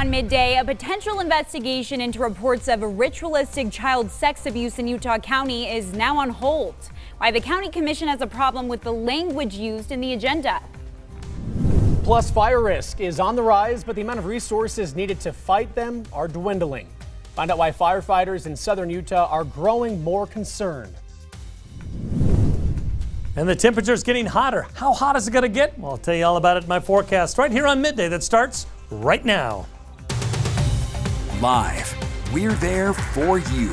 on Midday, a potential investigation into reports of ritualistic child sex abuse in Utah County is now on hold. Why the county commission has a problem with the language used in the agenda. Plus, fire risk is on the rise, but the amount of resources needed to fight them are dwindling. Find out why firefighters in southern Utah are growing more concerned. And the temperature's getting hotter. How hot is it going to get? Well, I'll tell you all about it in my forecast right here on Midday that starts right now. Live, we're there for you.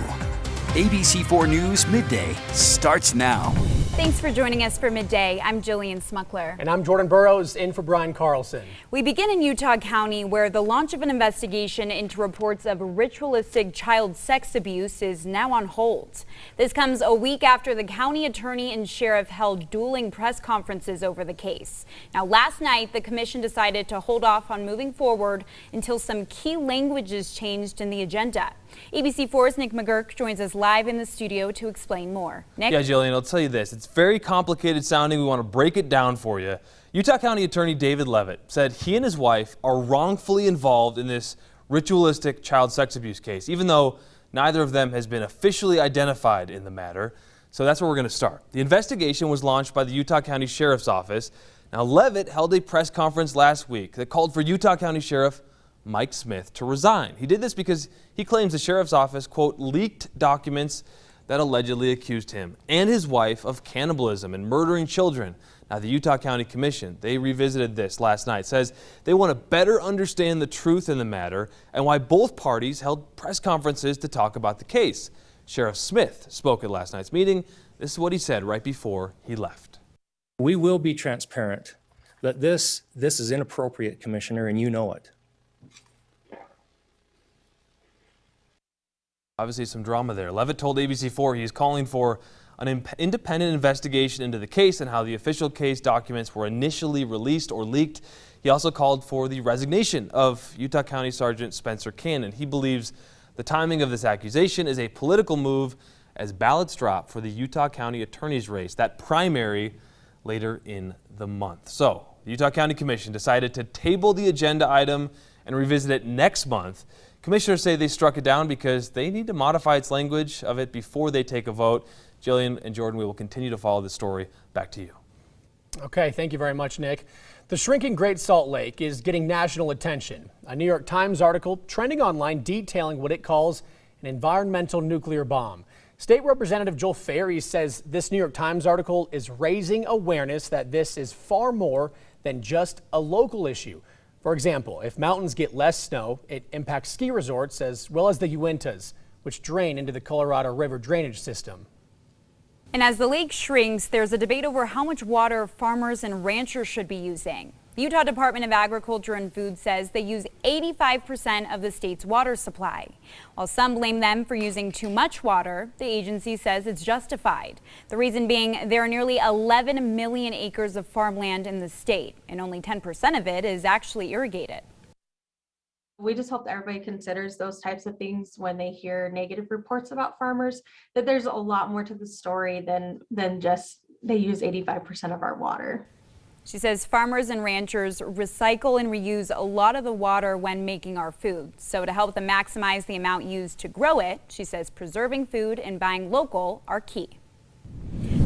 ABC4 News Midday starts now. Thanks for joining us for Midday. I'm Jillian Smuckler. And I'm Jordan Burrows, in for Brian Carlson. We begin in Utah County, where the launch of an investigation into reports of ritualistic child sex abuse is now on hold. This comes a week after the county attorney and sheriff held dueling press conferences over the case. Now, last night, the commission decided to hold off on moving forward until some key language is changed in the agenda. ABC4's Nick McGurk joins us live in the studio to explain more. Nick? Yeah, Jillian, I'll tell you this. It's very complicated sounding. We want to break it down for you. Utah County Attorney David Levitt said he and his wife are wrongfully involved in this ritualistic child sex abuse case, even though neither of them has been officially identified in the matter. So that's where we're going to start. The investigation was launched by the Utah County Sheriff's Office. Now, Levitt held a press conference last week that called for Utah County Sheriff Mike Smith to resign. He did this because he claims the sheriff's office, quote, leaked documents that allegedly accused him and his wife of cannibalism and murdering children. Now, the Utah County Commission, they revisited this last night, says they want to better understand the truth in the matter and why both parties held press conferences to talk about the case. Sheriff Smith spoke at last night's meeting. This is what he said right before he left. We will be transparent that this is inappropriate, Commissioner, and you know it. Obviously some drama there. Levitt told ABC4 he's calling for an independent investigation into the case and how the official case documents were initially released or leaked. He also called for the resignation of Utah County Sergeant Spencer Cannon. He believes the timing of this accusation is a political move as ballots drop for the Utah County Attorney's race, that primary later in the month. So the Utah County Commission decided to table the agenda item and revisit it next month. Commissioners say they struck it down because they need to modify its language of it before they take a vote. Jillian and Jordan, we will continue to follow this story. Back to you. Okay, thank you very much, Nick. The shrinking Great Salt Lake is getting national attention. A New York Times article trending online detailing what it calls an environmental nuclear bomb. State Representative Joel Ferry says this New York Times article is raising awareness that this is far more than just a local issue. For example, if mountains get less snow, it impacts ski resorts as well as the Uintas, which drain into the Colorado River drainage system. And as the lake shrinks, there's a debate over how much water farmers and ranchers should be using. The Utah Department of Agriculture and Food says they use 85% of the state's water supply. While some blame them for using too much water, the agency says it's justified. The reason being there are nearly 11 million acres of farmland in the state, and only 10% of it is actually irrigated. We just hope that everybody considers those types of things when they hear negative reports about farmers, that there's a lot more to the story than just they use 85% of our water. She says farmers and ranchers recycle and reuse a lot of the water when making our food. So to help them maximize the amount used to grow it, she says preserving food and buying local are key.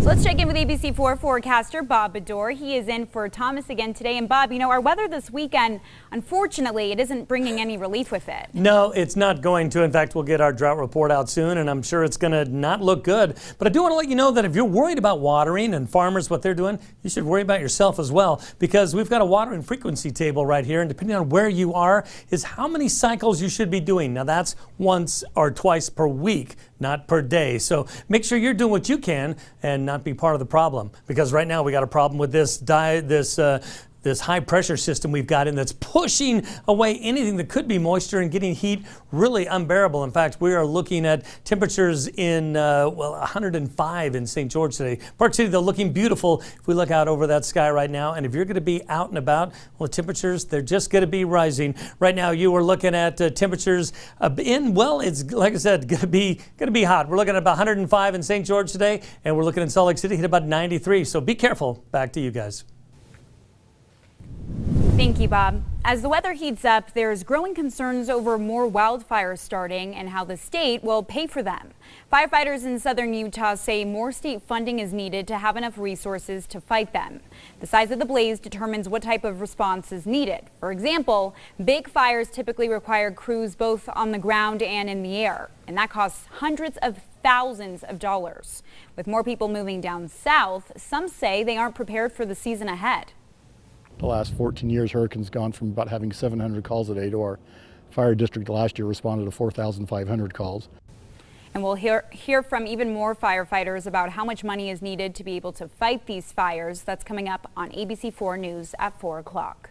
So let's check in with ABC4 forecaster Bob Bedore. He is in for Thomas again today. And Bob, you know, our weather this weekend, unfortunately, it isn't bringing any relief with it. No, it's not going to. In fact, we'll get our drought report out soon, and I'm sure it's going to not look good. But I do want to let you know that if you're worried about watering and farmers, what they're doing, you should worry about yourself as well, because we've got a watering frequency table right here. And depending on where you are is how many cycles you should be doing. Now, that's once or twice per week, not per day. So make sure you're doing what you can and not be part of the problem, because right now we got a problem with this high pressure system we've got in that's pushing away anything that could be moisture and getting heat really unbearable. In fact, we are looking at temperatures in 105 in St. George today. Park City, though, looking beautiful if we look out over that sky right now. And if you're going to be out and about, well, the temperatures, they're just going to be rising. Right now, you are looking at temperatures it's like I said, going to be hot. We're looking at about 105 in St. George today, and we're looking in Salt Lake City hit about 93. So be careful. Back to you guys. Thank you, Bob. As the weather heats up, there's growing concerns over more wildfires starting and how the state will pay for them. Firefighters in southern Utah say more state funding is needed to have enough resources to fight them. The size of the blaze determines what type of response is needed. For example, big fires typically require crews both on the ground and in the air, and that costs hundreds of thousands of dollars. With more people moving down south, some say they aren't prepared for the season ahead. The last 14 years, Hurricane's gone from about having 700 calls a day to our fire district last year responded to 4,500 calls. And we'll hear from even more firefighters about how much money is needed to be able to fight these fires. That's coming up on ABC4 News at 4 o'clock.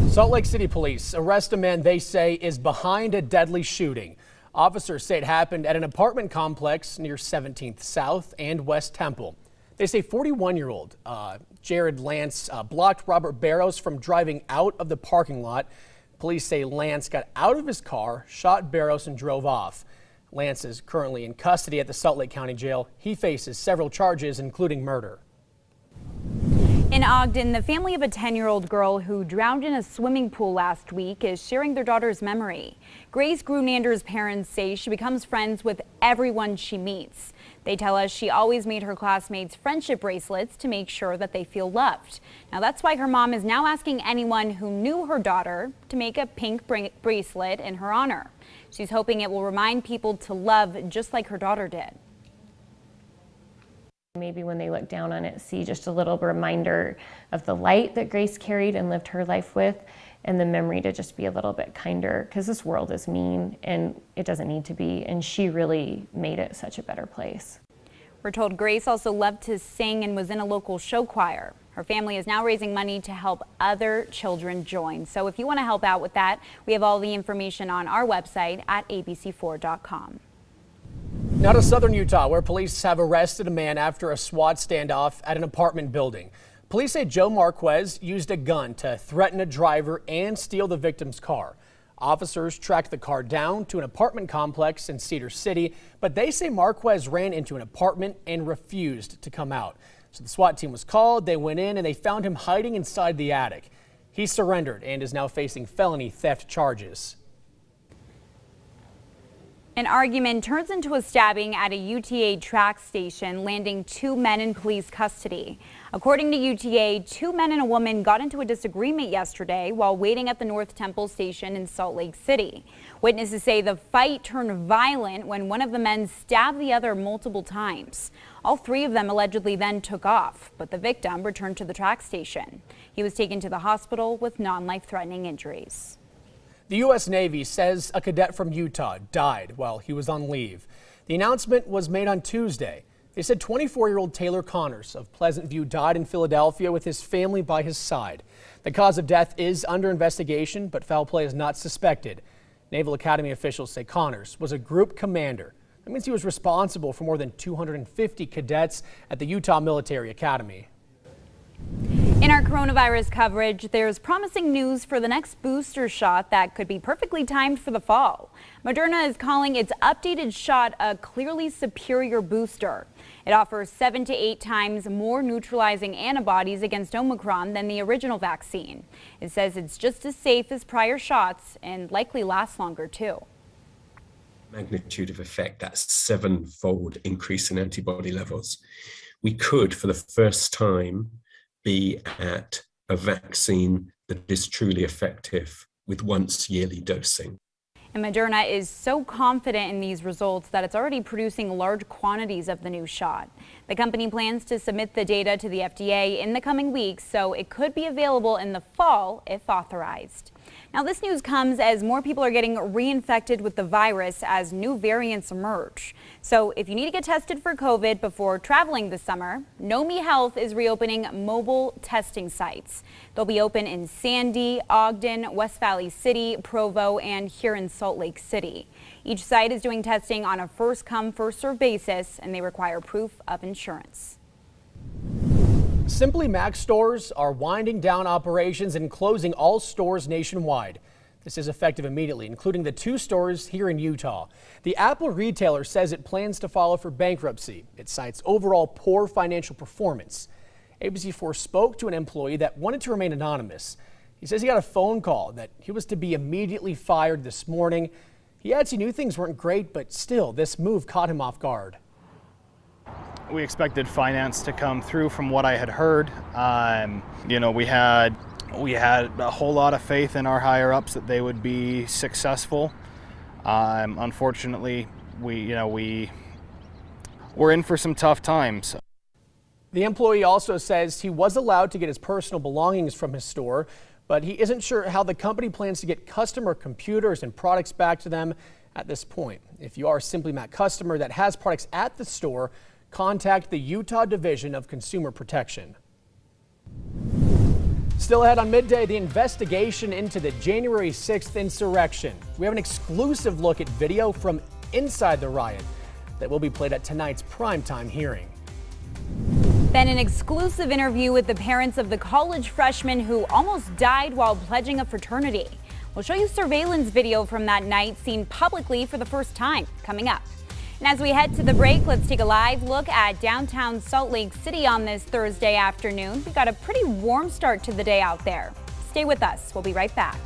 Salt Lake City police arrest a man they say is behind a deadly shooting. Officers say it happened at an apartment complex near 17th South and West Temple. They say 41-year-old Jared Lance blocked Robert Barrows from driving out of the parking lot. Police say Lance got out of his car, shot Barrows, and drove off. Lance is currently in custody at the Salt Lake County Jail. He faces several charges, including murder. In Ogden, the family of a 10-year-old girl who drowned in a swimming pool last week is sharing their daughter's memory. Grace Grunander's parents say she becomes friends with everyone she meets. They tell us she always made her classmates friendship bracelets to make sure that they feel loved. Now that's why her mom is now asking anyone who knew her daughter to make a pink bracelet in her honor. She's hoping it will remind people to love just like her daughter did. Maybe when they look down on it, see just a little reminder of the light that Grace carried and lived her life with, and the memory to just be a little bit kinder, because this world is mean and it doesn't need to be, and she really made it such a better place. We're told Grace also loved to sing and was in a local show choir. Her family is now raising money to help other children join. So if you want to help out with that, we have all the information on our website at abc4.com. Now to southern Utah, where police have arrested a man after a SWAT standoff at an apartment building. Police say Joe Marquez used a gun to threaten a driver and steal the victim's car. Officers tracked the car down to an apartment complex in Cedar City, but they say Marquez ran into an apartment and refused to come out. So the SWAT team was called, they went in, and they found him hiding inside the attic. He surrendered and is now facing felony theft charges. An argument turns into a stabbing at a UTA track station, landing 2 men in police custody. According to UTA, 2 men and a woman got into a disagreement yesterday while waiting at the North Temple station in Salt Lake City. Witnesses say the fight turned violent when one of the men stabbed the other multiple times. All 3 of them allegedly then took off, but the victim returned to the track station. He was taken to the hospital with non-life-threatening injuries. The U.S. Navy says a cadet from Utah died while he was on leave. The announcement was made on Tuesday. They said 24-year-old Taylor Connors of Pleasant View died in Philadelphia with his family by his side. The cause of death is under investigation, but foul play is not suspected. Naval Academy officials say Connors was a group commander. That means he was responsible for more than 250 cadets at the Utah Military Academy. In our coronavirus coverage, there's promising news for the next booster shot that could be perfectly timed for the fall. Moderna is calling its updated shot a clearly superior booster. It offers 7 to 8 times more neutralizing antibodies against Omicron than the original vaccine. It says it's just as safe as prior shots and likely lasts longer too. Magnitude of effect, that's 7-fold increase in antibody levels. We could, for the first time, be at a vaccine that is truly effective with once yearly dosing. And Moderna is so confident in these results that it's already producing large quantities of the new shot. The company plans to submit the data to the FDA in the coming weeks, so it could be available in the fall if authorized. Now, this news comes as more people are getting reinfected with the virus as new variants emerge. So if you need to get tested for COVID before traveling this summer, Nomi Health is reopening mobile testing sites. They'll be open in Sandy, Ogden, West Valley City, Provo, and here in Salt Lake City. Each site is doing testing on a first-come, first-served basis, and they require proof of insurance. Simply Mac stores are winding down operations and closing all stores nationwide. This is effective immediately, including the 2 stores here in Utah. The Apple retailer says it plans to file for bankruptcy. It cites overall poor financial performance. ABC4 spoke to an employee that wanted to remain anonymous. He says he got a phone call that he was to be immediately fired this morning. He adds he knew things weren't great, but still, this move caught him off guard. We expected finance to come through from what I had heard. We had a whole lot of faith in our higher ups that they would be successful. Unfortunately, we're in for some tough times. The employee also says he was allowed to get his personal belongings from his store, but he isn't sure how the company plans to get customer computers and products back to them at this point. If you are a Simply Mac customer that has products at the store, contact the Utah Division of Consumer Protection. Still ahead on Midday, the investigation into the January 6th insurrection. We have an exclusive look at video from inside the riot that will be played at tonight's primetime hearing. Then an exclusive interview with the parents of the college freshman who almost died while pledging a fraternity. We'll show you surveillance video from that night seen publicly for the first time coming up. And as we head to the break, let's take a live look at downtown Salt Lake City on this Thursday afternoon. We got a pretty warm start to the day out there. Stay with us. We'll be right back.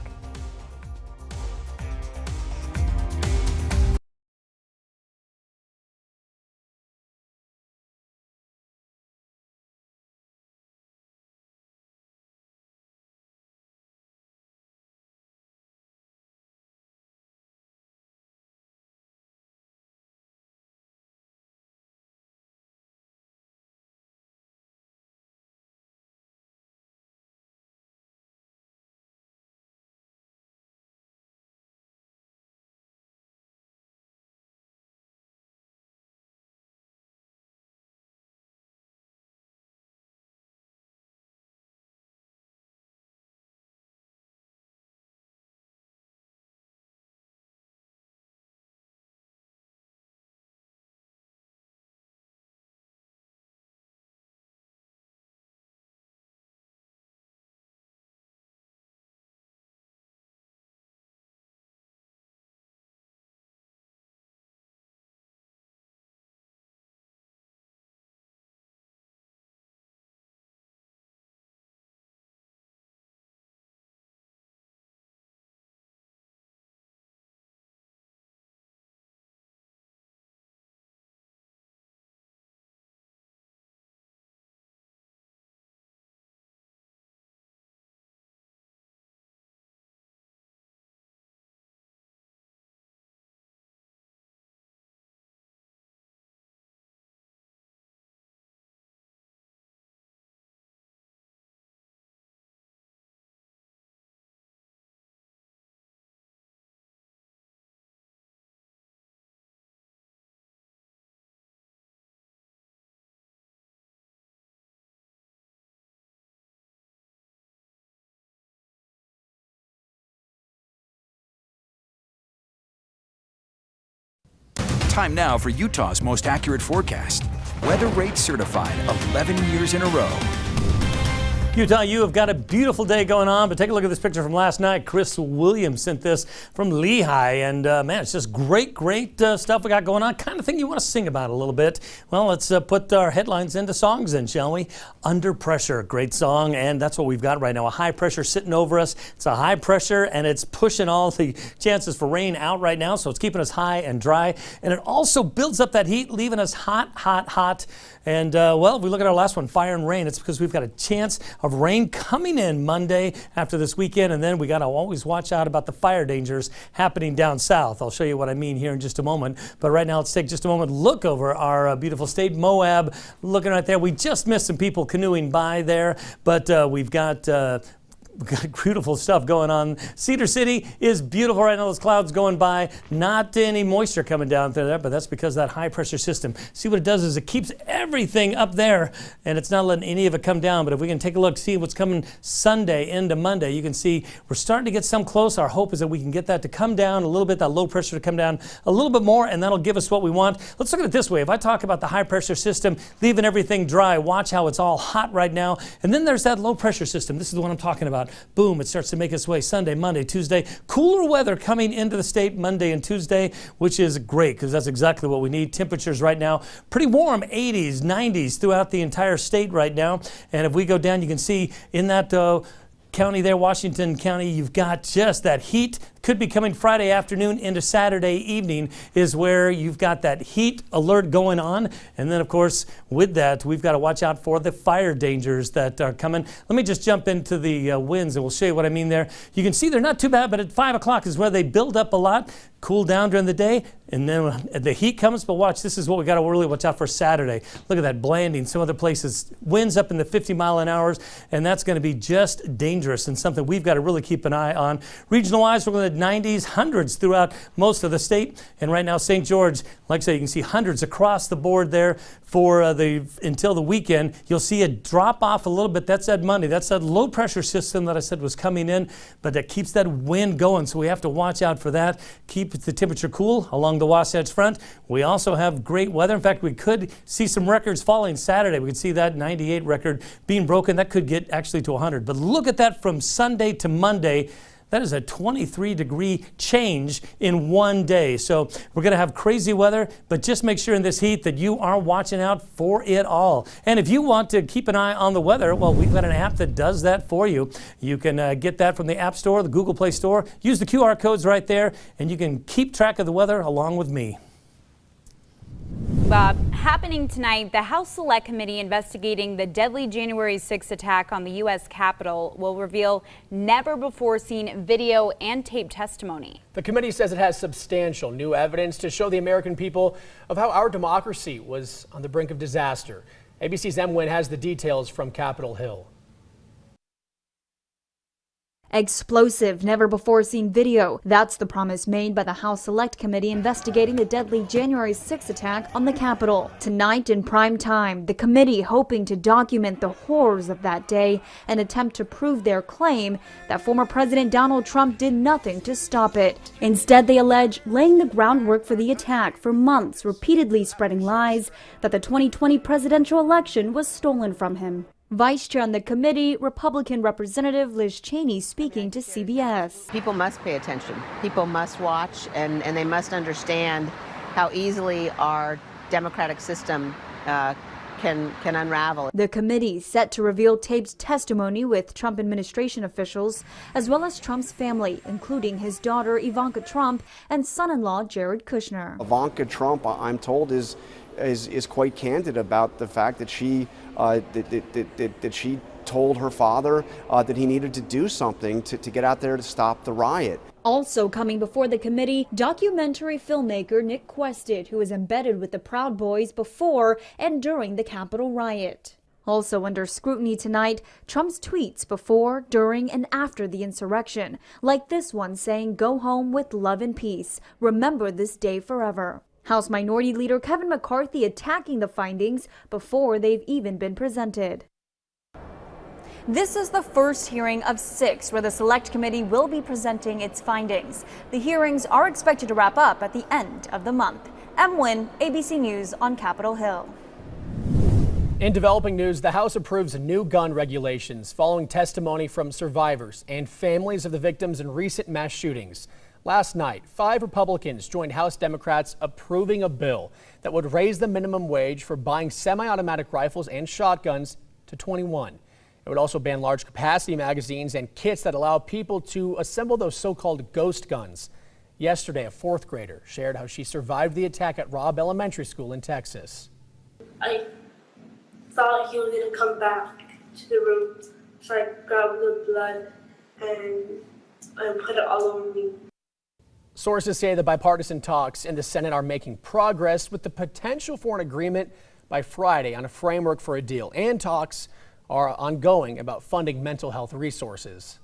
Time now for Utah's most accurate forecast. Weather rate certified 11 years in a row. Utah, you have got a beautiful day going on, but take a look at this picture from last night. Chris Williams sent this from Lehigh, and man, it's just great stuff we got going on. Kind of thing you want to sing about a little bit. Well, let's put our headlines into songs then, shall we? Under Pressure, great song, and that's what we've got right now. A high pressure sitting over us. It's a high pressure, and it's pushing all the chances for rain out right now, so it's keeping us high and dry, and it also builds up that heat, leaving us hot. And well, if we look at our last one, fire and rain, it's because we've got a chance of rain coming in Monday after this weekend, and then we got to always watch out about the fire dangers happening down south. I'll show you what I mean here in just a moment, but right now let's take just a moment, look over our beautiful state, Moab, looking right there. We just missed some people canoeing by there, but we've got beautiful stuff going on. Cedar City is beautiful right now. Those clouds going by. Not any moisture coming down through there, but that's because of that high pressure system. See what it does is it keeps everything up there, and it's not letting any of it come down. But if we can take a look, see what's coming Sunday into Monday, you can see we're starting to get some close. Our hope is that we can get that to come down a little bit, that low pressure to come down a little bit more, and that'll give us what we want. Let's look at it this way. If I talk about the high pressure system leaving everything dry, watch how it's all hot right now. And then there's that low pressure system. This is the one I'm talking about. out. Boom, it starts to make its way Sunday, Monday, Tuesday. Cooler weather coming into the state Monday and Tuesday, which is great because that's exactly what we need. Temperatures right now pretty warm, 80s, 90s throughout the entire state right now. And if we go down, you can see in that county there, Washington County, you've got just that heat. Could be coming Friday afternoon into Saturday evening is where you've got that heat alert going on. And then, of course, with that, we've got to watch out for the fire dangers that are coming. Let me just jump into the winds, and we'll show you what I mean there. You can see they're not too bad, but at 5 o'clock is where they build up a lot, cool down during the day, and then when the heat comes. But watch, this is what we got to really watch out for Saturday. Look at that Blanding. Some other places, winds up in the 50 mile an hour, and that's going to be just dangerous and something we've got to really keep an eye on. Regional-wise, we're going to 90s, hundreds throughout most of the state. And right now, St. George, like I say, you can see hundreds across the board there for until the weekend. You'll see it drop off a little bit. That's that Monday. That's that low pressure system that I said was coming in, but that keeps that wind going. So we have to watch out for that. Keep the temperature cool along the Wasatch Front. We also have great weather. In fact, we could see some records falling Saturday. We could see that 98 record being broken. That could get actually to 100. But look at that from Sunday to Monday. That is a 23-degree change in one day. So we're going to have crazy weather, but just make sure in this heat that you are watching out for it all. And if you want to keep an eye on the weather, well, we've got an app that does that for you. You can get that from the App Store, the Google Play Store. Use the QR codes right there, and you can keep track of the weather along with me. Happening tonight, the House Select Committee investigating the deadly January 6th attack on the U.S. Capitol will reveal never-before-seen video and tape testimony. The committee says it has substantial new evidence to show the American people of how our democracy was on the brink of disaster. ABC's M. Wynn has the details from Capitol Hill. Explosive, never-before-seen video. That's the promise made by the House Select Committee investigating the deadly January 6th attack on the Capitol. Tonight in prime time, the committee hoping to document the horrors of that day and attempt to prove their claim that former President Donald Trump did nothing to stop it. Instead, they allege laying the groundwork for the attack for months, repeatedly spreading lies that the 2020 presidential election was stolen from him. Vice Chair on the committee, Republican Representative Liz Cheney speaking to CBS. People must pay attention. People must watch, and they must understand how easily our democratic system can unravel. The committee set to reveal taped testimony with Trump administration officials, as well as Trump's family, including his daughter Ivanka Trump and son-in-law Jared Kushner. Ivanka Trump, I'm told, is quite candid about the fact that she that she told her father that he needed to do something to get out there to stop the riot. Also coming before the committee, documentary filmmaker Nick Quested, who was embedded with the Proud Boys before and during the Capitol riot. Also under scrutiny tonight, Trump's tweets before, during, and after the insurrection, like this one saying, "Go home with love and peace. Remember this day forever." House Minority Leader Kevin McCarthy attacking the findings before they've even been presented. This is the first hearing of 6 where the Select Committee will be presenting its findings. The hearings are expected to wrap up at the end of the month. M. Wynn, ABC News on Capitol Hill. In developing news, the House approves new gun regulations following testimony from survivors and families of the victims in recent mass shootings. Last night, 5 Republicans joined House Democrats approving a bill that would raise the minimum wage for buying semi-automatic rifles and shotguns to 21. It would also ban large capacity magazines and kits that allow people to assemble those so-called ghost guns. Yesterday, a 4th grader shared how she survived the attack at Robb Elementary School in Texas. I thought he was going to come back to the room, so I grabbed the blood and put it all over me. Sources say the bipartisan talks in the Senate are making progress with the potential for an agreement by Friday on a framework for a deal, and talks are ongoing about funding mental health resources.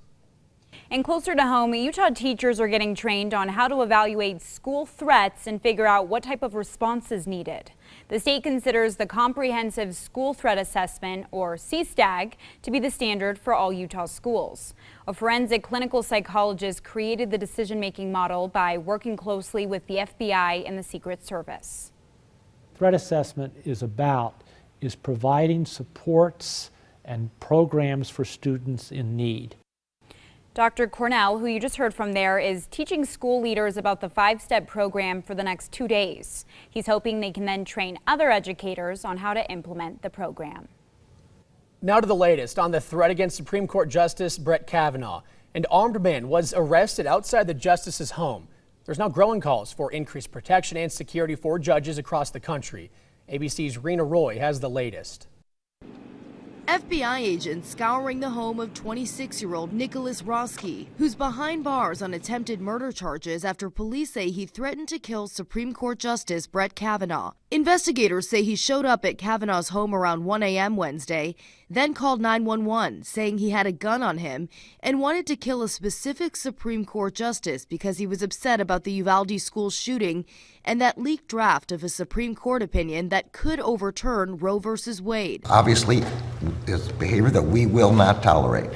And closer to home, Utah teachers are getting trained on how to evaluate school threats and figure out what type of response is needed. The state considers the Comprehensive School Threat Assessment, or CSTAG, to be the standard for all Utah schools. A forensic clinical psychologist created the decision-making model by working closely with the FBI and the Secret Service. Threat assessment is providing supports and programs for students in need. Dr. Cornell, who you just heard from there, is teaching school leaders about the 5-step program for the next 2 days. He's hoping they can then train other educators on how to implement the program. Now to the latest on the threat against Supreme Court Justice Brett Kavanaugh. An armed man was arrested outside the justice's home. There's now growing calls for increased protection and security for judges across the country. ABC's Rena Roy has the latest. FBI agents scouring the home of 26-year-old Nicholas Roski, who's behind bars on attempted murder charges after police say he threatened to kill Supreme Court Justice Brett Kavanaugh. Investigators say he showed up at Kavanaugh's home around 1 a.m. Wednesday, then called 911 saying he had a gun on him and wanted to kill a specific Supreme Court justice because he was upset about the Uvalde school shooting and that leaked draft of a Supreme Court opinion that could overturn Roe v. Wade. Obviously, it's behavior that we will not tolerate.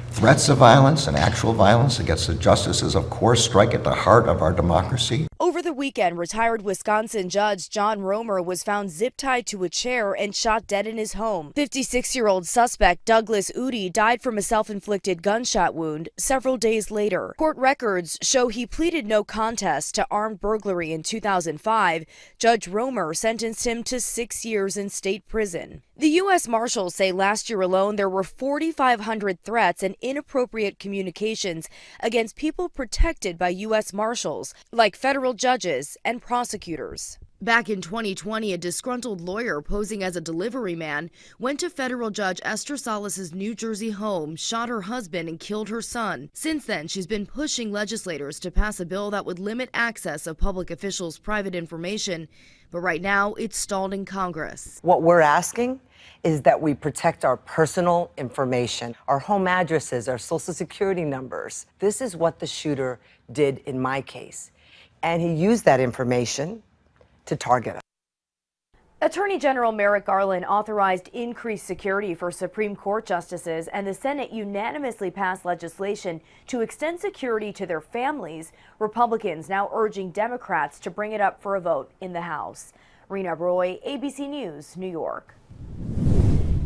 Threats of violence and actual violence against the justices, of course, strike at the heart of our democracy. Over the weekend, retired Wisconsin Judge John Romer was found zip-tied to a chair and shot dead in his home. 56-year-old suspect Douglas Udi died from a self-inflicted gunshot wound several days later. Court records show he pleaded no contest to armed burglary in 2005. Judge Romer sentenced him to 6 years in state prison. The U.S. Marshals say last year alone there were 4,500 threats and inappropriate communications against people protected by U.S. Marshals, like federal judges and prosecutors. Back in 2020, a disgruntled lawyer posing as a delivery man went to federal judge Esther Salas's New Jersey home, shot her husband, and killed her son. Since then, she's been pushing legislators to pass a bill that would limit access of public officials' private information. But right now, it's stalled in Congress. What we're asking is that we protect our personal information, our home addresses, our social security numbers. This is what the shooter did in my case. And he used that information to target us. Attorney General Merrick Garland authorized increased security for Supreme Court justices, and the Senate unanimously passed legislation to extend security to their families. Republicans now urging Democrats to bring it up for a vote in the House. Rena Roy, ABC News, New York.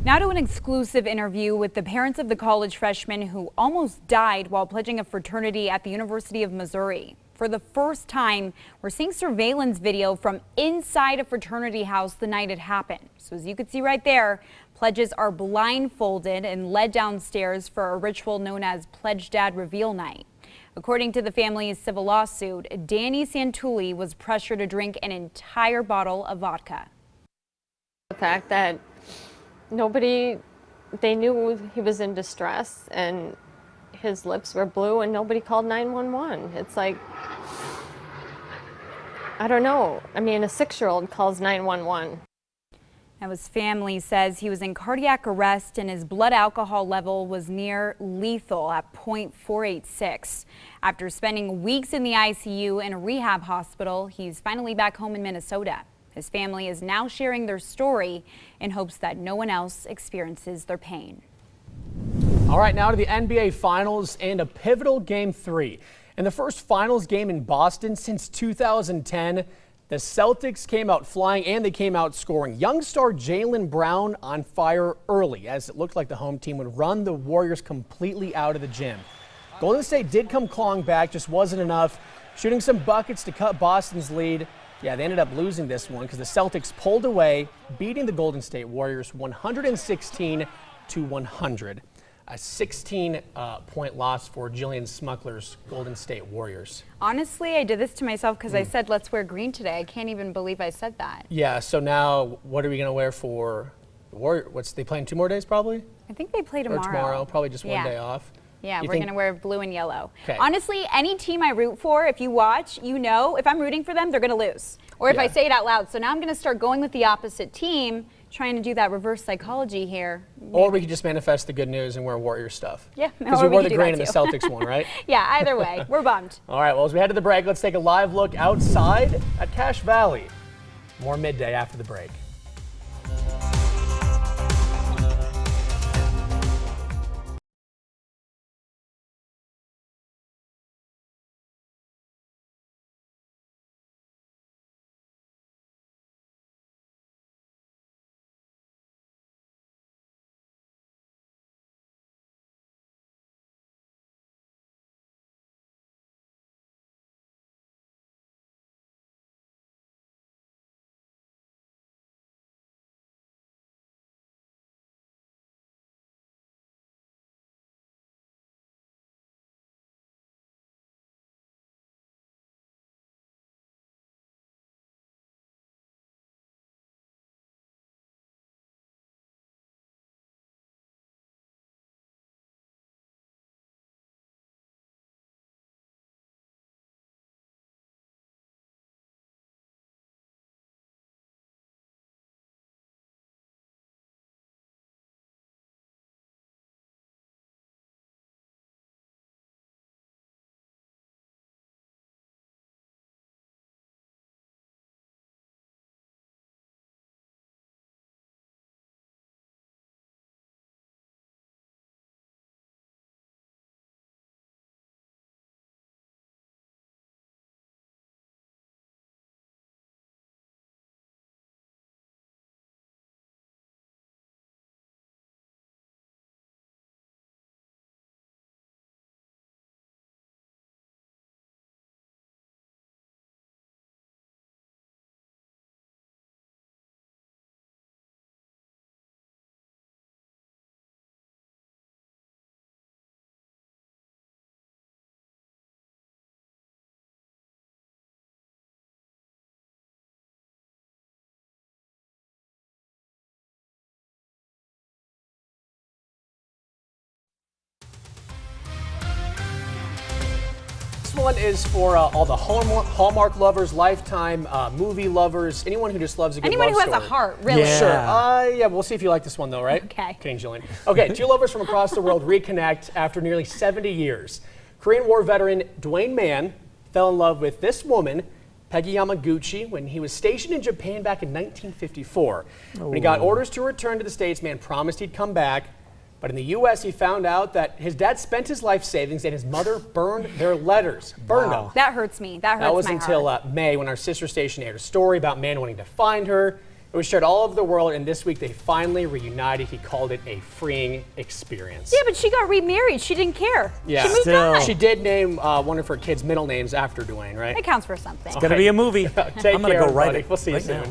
Now to an exclusive interview with the parents of the college freshman who almost died while pledging a fraternity at the University of Missouri. For the first time, we're seeing surveillance video from inside a fraternity house the night it happened. So as you can see right there, pledges are blindfolded and led downstairs for a ritual known as Pledge Dad Reveal Night. According to the family's civil lawsuit, Danny Santulli was pressured to drink an entire bottle of vodka. The fact that they knew he was in distress and his lips were blue and nobody called 911. It's like, I don't know. I mean, a 6-year-old calls 911. Now his family says he was in cardiac arrest and his blood alcohol level was near lethal at 0.486. After spending weeks in the ICU in a rehab hospital, he's finally back home in Minnesota. His family is now sharing their story in hopes that no one else experiences their pain. All right, now to the NBA Finals and a pivotal Game 3. In the first Finals game in Boston since 2010, the Celtics came out flying and they came out scoring. Young star Jaylen Brown on fire early as it looked like the home team would run the Warriors completely out of the gym. Golden State did come clawing back, just wasn't enough, shooting some buckets to cut Boston's lead. Yeah, they ended up losing this one because the Celtics pulled away, beating the Golden State Warriors 116-100. A 16-point loss for Jillian Smuckler's Golden State Warriors. Honestly, I did this to myself because I said, let's wear green today. I can't even believe I said that. Yeah, so now what are we going to wear for the Warriors? They playing 2 more days probably? I think they play tomorrow. Or tomorrow, probably just one day off. Yeah, we're going to wear blue and yellow. Okay. Honestly, any team I root for, if you watch, you know, if I'm rooting for them, they're going to lose. Or if I say it out loud. So now I'm going to start going with the opposite team, trying to do that reverse psychology here. Or we could just manifest the good news and wear Warrior stuff. Yeah. Because we wore the green in the Celtics one, right? Yeah, either way, we're bummed. All right, well, as we head to the break, let's take a live look outside at Cache Valley. More Midday after the break. one is for all the Hallmark lovers, Lifetime movie lovers, anyone who just loves a good Anyone love who story. has a heart, really. Yeah. Sure. Yeah, we'll see if you like this one, though, right? Okay. Kidding, Jillian. Okay, two lovers from across the world reconnect after nearly 70 years. Korean War veteran Dwayne Mann fell in love with this woman, Peggy Yamaguchi, when he was stationed in Japan back in 1954. When he got orders to return to the States, Mann promised he'd come back. But in the U.S., he found out that his dad spent his life savings and his mother burned their letters. Burned them. That hurts me. That hurts my heart. That was until May, when our sister station aired a story about Mann wanting to find her. It was shared all over the world, and this week they finally reunited. He called it a freeing experience. Yeah, but she got remarried. She didn't care. Yeah. She moved on. She did name one of her kids' middle names after Dwayne, right? It counts for something. It's going to be a movie. Take I'm going to care, go write everybody. it. We'll see you right soon. now.